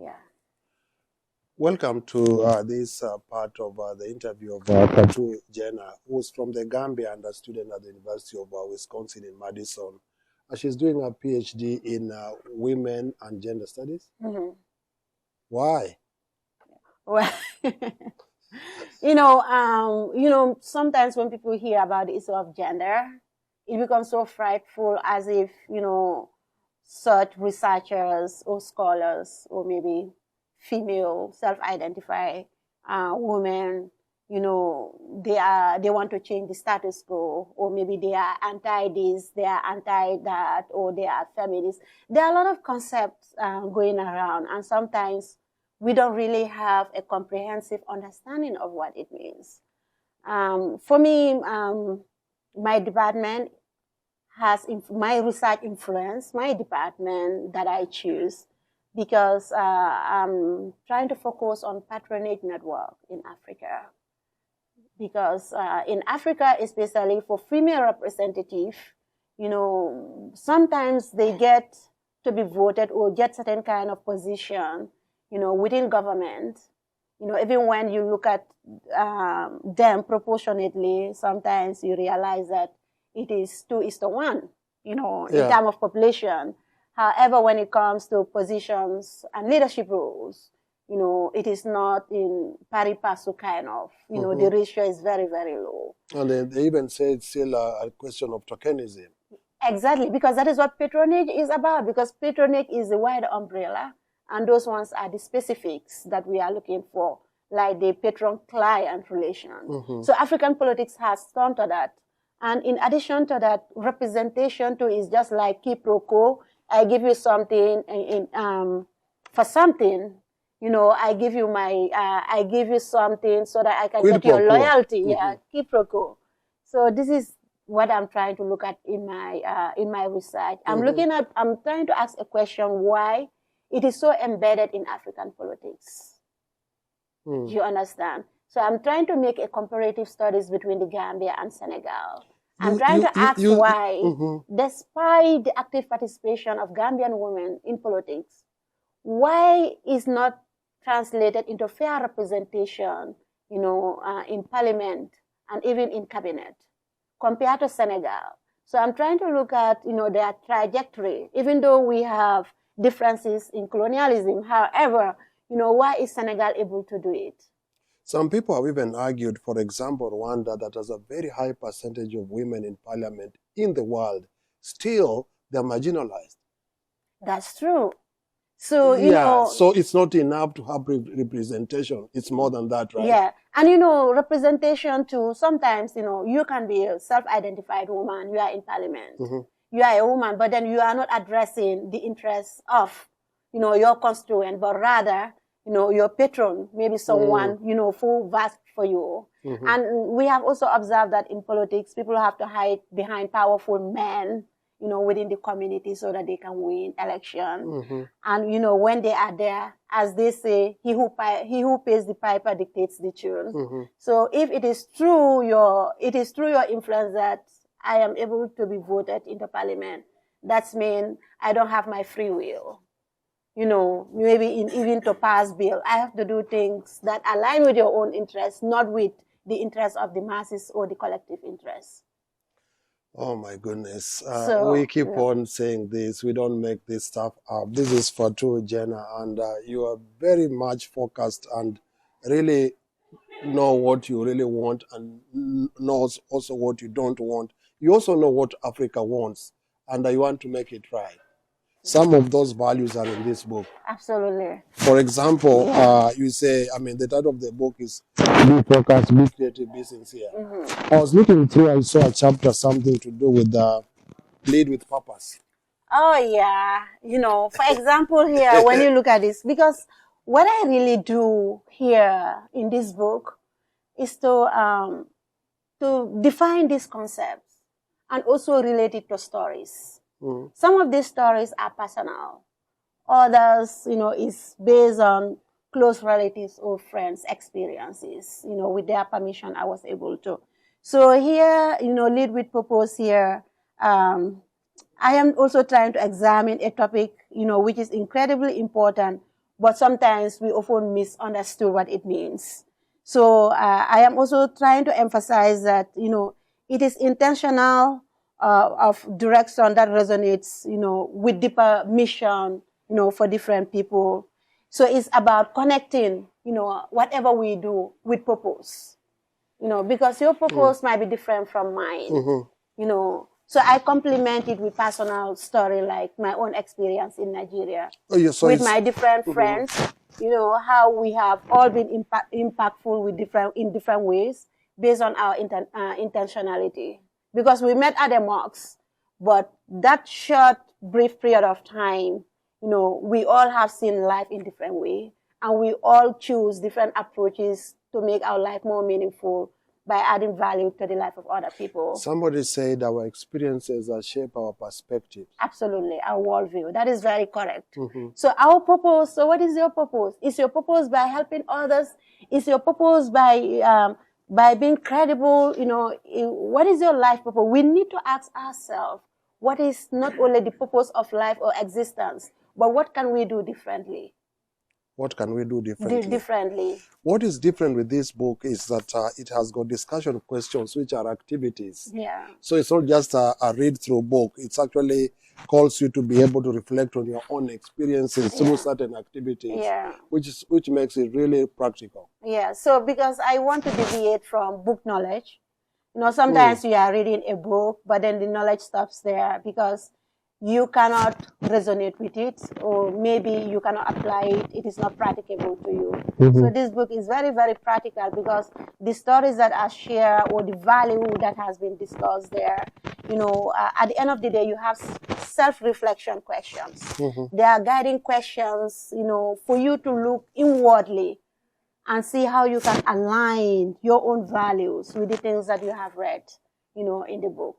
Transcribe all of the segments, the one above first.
Yeah. Welcome to this part of the interview of Fatou Janneh, who's from the Gambia and a student at the University of Wisconsin-Madison. She's doing a PhD in women and gender studies. Mm-hmm. Why? Well, sometimes when people hear about the issue of gender, it becomes so frightful, as if, such researchers or scholars or maybe female self-identify women, they want to change the status quo, or maybe they are anti this, they are anti that, or they are feminists. There are a lot of concepts going around, and sometimes we don't really have a comprehensive understanding of what it means. For me, my department has my research influence my department that I choose, because I'm trying to focus on patronage network in Africa. Because in Africa, especially for female representative, sometimes they get to be voted or get certain kind of position, within government. Even when you look at them proportionately, sometimes you realize that it is 2:1, in terms of population. However, when it comes to positions and leadership roles, it is not in pari passu kind of, the ratio is very, very low. And they even say it's still a question of tokenism. Exactly, because that is what patronage is about, because patronage is a wide umbrella, and those ones are the specifics that we are looking for, like the patron-client relation. So African politics has turned to that. And in addition to that, representation too is just like quid pro quo. I give you something for something, I give you something so that I can get your loyalty. Yeah, quid pro quo. So this is what I'm trying to look at in my research. I'm trying to ask a question: why it is so embedded in African politics? Do you understand? So I'm trying to make a comparative studies between the Gambia and Senegal. I'm trying to ask why, despite the active participation of Gambian women in politics, why is not translated into fair representation, in parliament and even in cabinet, compared to Senegal. So I'm trying to look at, their trajectory, even though we have differences in colonialism. However, why is Senegal able to do it? Some people have even argued, for example, Rwanda, that has a very high percentage of women in parliament in the world. Still, they're marginalized. That's true. So, so it's not enough to have representation. It's more than that, right? Yeah. And, representation too, sometimes, you can be a self-identified woman, you are in parliament. You are a woman, but then you are not addressing the interests of, your constituent, but rather, your patron, maybe someone, who vouched for you. And we have also observed that in politics, people have to hide behind powerful men, within the community so that they can win election. And, when they are there, as they say, he who pays the piper dictates the tune. So if it is through your influence that I am able to be voted into parliament, that's mean I don't have my free will. Maybe even to pass bill, I have to do things that align with your own interests, not with the interests of the masses or the collective interests. Oh my goodness. We keep on saying this. We don't make this stuff up. This is Fatou Janneh, and you are very much focused and really know what you really want and knows also what you don't want. You also know what Africa wants, and you want to make it right. Some of those values are in this book. Absolutely. For example, you say, the title of the book is Be Focused, Be Creative, Be Sincere. I was looking through, I saw a chapter, something to do with Lead with Purpose. Oh, yeah. For example, here, when you look at this, because what I really do here in this book is to define these concepts and also relate it to stories. Some of these stories are personal. Others, is based on close relatives or friends' experiences. With their permission, I was able to. So here, Lead with Purpose here, I am also trying to examine a topic, which is incredibly important but sometimes we often misunderstood what it means. So I am also trying to emphasize that, you know, it is intentional of direction that resonates, you know, with deeper mission, you know, for different people. So it's about connecting, you know, whatever we do with purpose, you know, because your purpose might be different from mine, you know. So I complement it with personal story, like my own experience in Nigeria with my different friends, you know, how we have all been impactful with in different ways based on our intentionality. Because we met at the mosques, but that short, brief period of time, you know, we all have seen life in different way, and we all choose different approaches to make our life more meaningful by adding value to the life of other people. Somebody said our experiences shape our perspectives. Absolutely, our worldview. That is very correct. So our purpose, so what is your purpose? Is your purpose by helping others? Is your purpose by being credible? You know, what is your life purpose? We need to ask ourselves, what is not only the purpose of life or existence, but what can we do differently? What can we do differently? Differently. What is different with this book is that it has got discussion questions, which are activities. Yeah. So it's not just a read-through book. It's actually calls you to be able to reflect on your own experiences through certain activities, which makes it really practical. Yeah. So because I want to deviate from book knowledge, you know, sometimes you are reading a book, but then the knowledge stops there because you cannot resonate with it, or maybe you cannot apply it. It is not practicable to you. So this book is very, very practical because the stories that are shared or the value that has been discussed there, you know, at the end of the day, you have self-reflection questions. There are guiding questions, you know, for you to look inwardly and see how you can align your own values with the things that you have read, you know, in the book.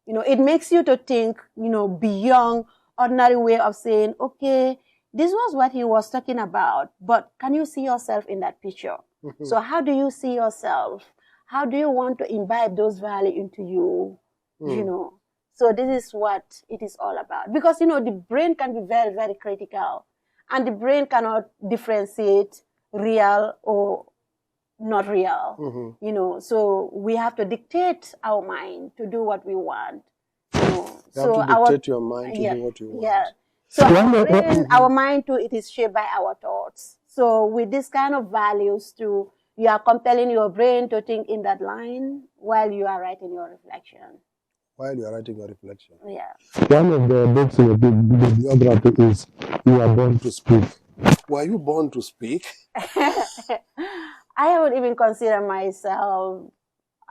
You know, it makes you to think, you know, beyond ordinary way of saying, okay, this was what he was talking about, but can you see yourself in that picture? So how do you see yourself? How do you want to imbibe those values into you? You know, so this is what it is all about. Because, you know, the brain can be very, very critical, and the brain cannot differentiate real or not real, you know, so we have to dictate our mind to do what we want, you know. You have to dictate your mind to do what you want. Yeah. So our brain, our mind too, it is shaped by our thoughts. So with this kind of values too, you are compelling your brain to think in that line while you are writing your reflection. While you are writing your reflection. Yeah. One of the books in the biography is You Are Born to Speak. Were you born to speak? I would even consider myself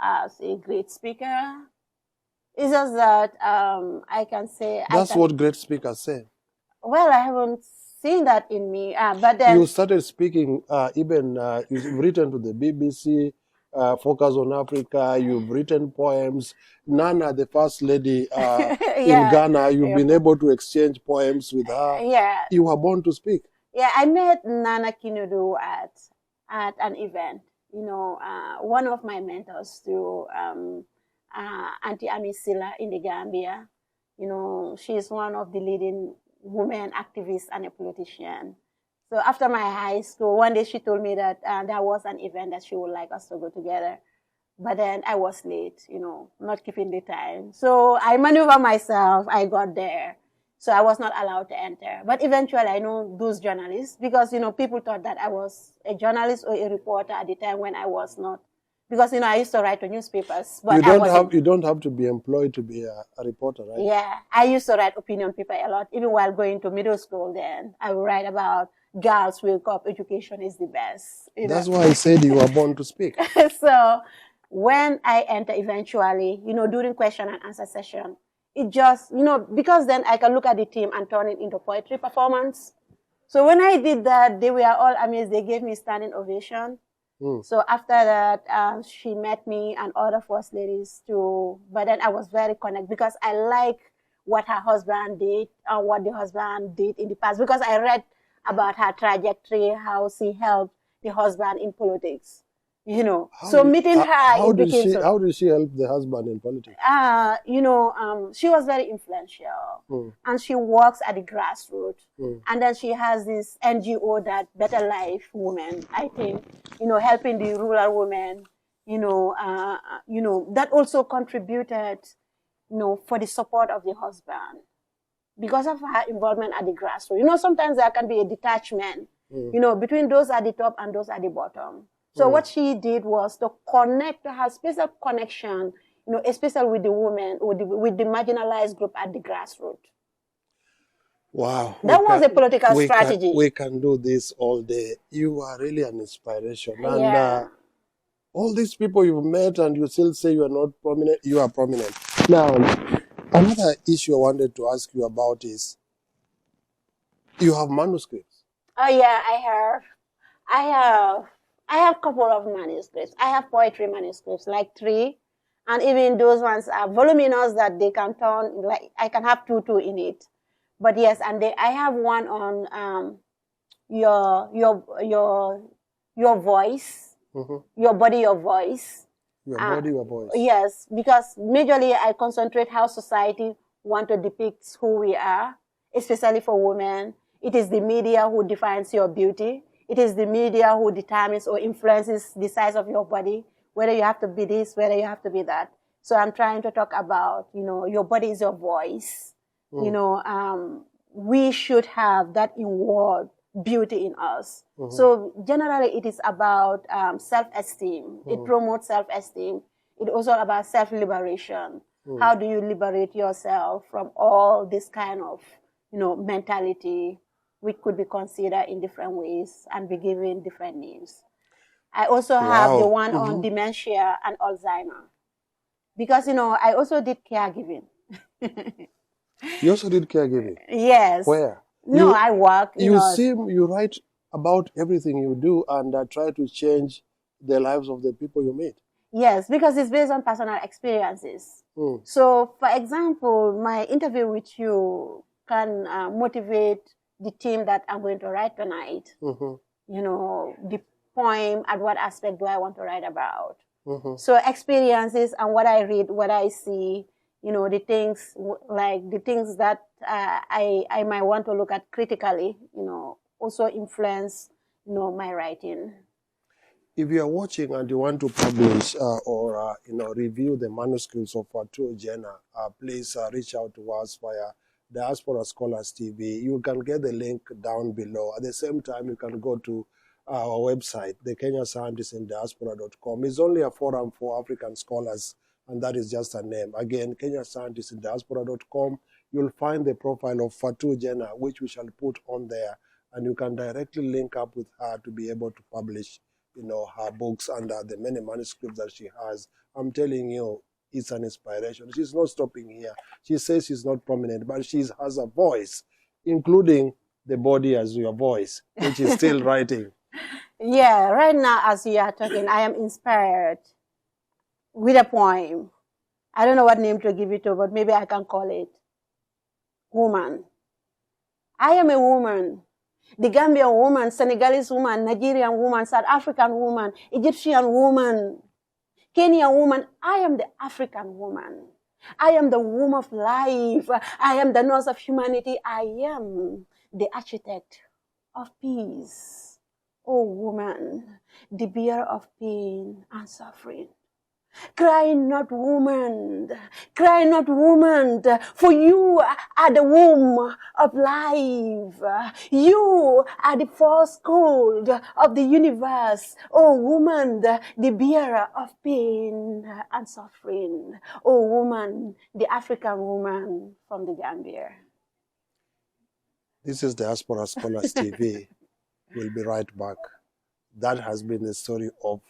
as a great speaker. It's just that I can say... That's what great speakers say. Well, I haven't seen that in me. But then... You started speaking, you've written to the BBC, Focus on Africa, you've written poems. Nana, the first lady in Ghana, you've been able to exchange poems with her. Yeah. You were born to speak. Yeah, I met Nana Kinudu at an event. You know, one of my mentors to Auntie Amisila in the Gambia. You know, she's one of the leading women activists and a politician. So after my high school, one day she told me that there was an event that she would like us to go together. But then I was late, you know, not keeping the time. So I maneuvered myself. I got there. So I was not allowed to enter. But eventually I know those journalists because, you know, people thought that I was a journalist or a reporter at the time when I was not. Because, you know, I used to write to newspapers. But you don't have to be employed to be a reporter, right? Yeah. I used to write opinion paper a lot. Even while going to middle school then, I would write about girls wake up, education is the best. That's why I said you were born to speak. So when I enter eventually, you know, during question and answer session, it just, you know, because then I can look at the team and turn it into poetry performance. So when I did that, they were all amazed. They gave me standing ovation. So after that, she met me and other first ladies too. But then I was very connected because I like what her husband did and what the husband did in the past. Because I read about her trajectory, how she helped the husband in politics. So meeting her, how did she help the husband in politics? She was very influential, and she works at the grassroots, and then she has this NGO, that Better Life Women, I think, helping the rural women, that also contributed, for the support of the husband because of her involvement at the grassroots. Sometimes there can be a detachment, between those at the top and those at the bottom. So what she did was to connect, to have special connection, especially with the women, with the marginalized group at the grassroots. Wow. That was a political strategy. We can do this all day. You are really an inspiration. And all these people you've met and you still say you are not prominent, you are prominent. Now, another issue I wanted to ask you about is, you have manuscripts. Oh yeah, I have a couple of manuscripts. I have poetry manuscripts, like 3. And even those ones are voluminous that they can turn, like I can have 2 in it. But yes, and I have one on your voice, your body, your voice. Your body, your voice. Yes, because majorly I concentrate how society want to depict who we are, especially for women. It is the media who defines your beauty. It is the media who determines or influences the size of your body, whether you have to be this, whether you have to be that. So I'm trying to talk about, your body is your voice. We should have that inward beauty in us. So generally it is about self-esteem. It promotes self-esteem. It's also about self-liberation. How do you liberate yourself from all this kind of, mentality, which could be considered in different ways and be given different names. I also have the one on dementia and Alzheimer. Because, I also did caregiving. You also did caregiving? Yes. Where? No, I work. You write about everything you do and try to change the lives of the people you meet. Yes, because it's based on personal experiences. So, for example, my interview with you can motivate the theme that I'm going to write tonight. The poem, at what aspect do I want to write about? So experiences and what I read, what I see, the things that I might want to look at critically, also influence, my writing. If you are watching and you want to publish or review the manuscripts of Fatou Janneh, please reach out to us via Diaspora Scholars TV. You can get the link down below. At the same time, you can go to our website, the kenyascientistindiaspora.com. It's only a forum for African scholars, and that is just a name. Again, kenyascientistindiaspora.com. You'll find the profile of Fatou Janneh, which we shall put on there, and you can directly link up with her to be able to publish, her books and the many manuscripts that she has. I'm telling you, it's an inspiration. She's not stopping here. She says she's not prominent, but she has a voice, including the body as your voice, which is still writing. Yeah, right now as you are talking, I am inspired with a poem. I don't know what name to give it to, but maybe I can call it Woman. I am a woman. The Gambian woman, Senegalese woman, Nigerian woman, South African woman, Egyptian woman, Kenyan woman. I am the African woman. I am the womb of life. I am the nurse of humanity. I am the architect of peace. Oh, woman, the bearer of pain and suffering. Cry not, woman, for you are the womb of life. You are the first cold of the universe. Oh, woman, the bearer of pain and suffering. Oh, woman, the African woman from the Gambia. This is Diaspora Scholars TV. We'll be right back. That has been the story of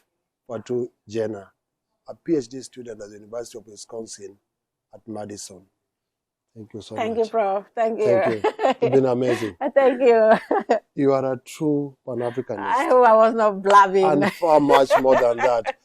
Fatou Janneh, a PhD student at the University of Wisconsin-Madison. Thank you so much. Thank you, Prof. Thank you. Thank you. It's been amazing. Thank you. You are a true Pan-Africanist. I hope I was not blabbing. And far much more than that.